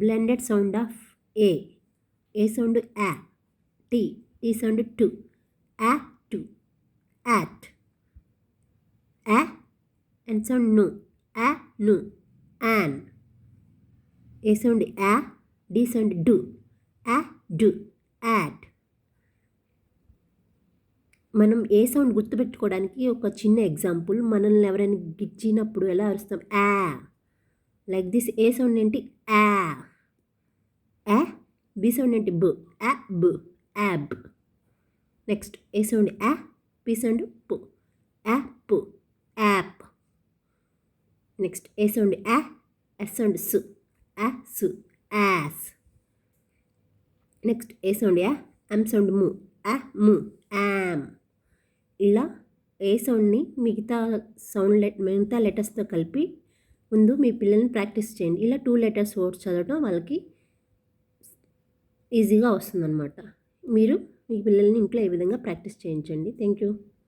blended sound of A sound A, T sound to, A to, at, A and sound no, A no, an, A sound A, D sound do, A do, at. మనం ఏ sound గుర్తుపెట్టుకోవడానికి ఒక చిన్న example, మనల్ని ఎవరైనా గిచ్చినప్పుడు ఎలా అరుస్తాం, ఆ like this. A sound ఏంటి, ఆ. ఆ, బి సౌండ్ ఏంటి, బ్, ఆ బ్, యాబ్. నెక్స్ట్ ఏ సౌండ్ ఆ, పి సౌండ్ పు, యాప్, యాప్. నెక్స్ట్ ఏ సౌండ్ ఆ, ఎస్ సౌండ్ సు, ఆ సు, యాస్. నెక్స్ట్ ఏ సౌండ్ యా, ఎమ్ సౌండ్ ము, ఆ ము, యామ్. ఇలా ఏ సౌండ్ని మిగతా లెటర్స్తో కలిపి ముందు మీ పిల్లల్ని ప్రాక్టీస్ చేయండి. ఇలా 2 లెటర్స్ వర్డ్స్ చదవటం వాళ్ళకి ఈజీగా వస్తుందన్నమాట. మీరు మీ పిల్లల్ని ఇంట్లో ఈ విధంగా ప్రాక్టీస్ చేయించండి. Thank you.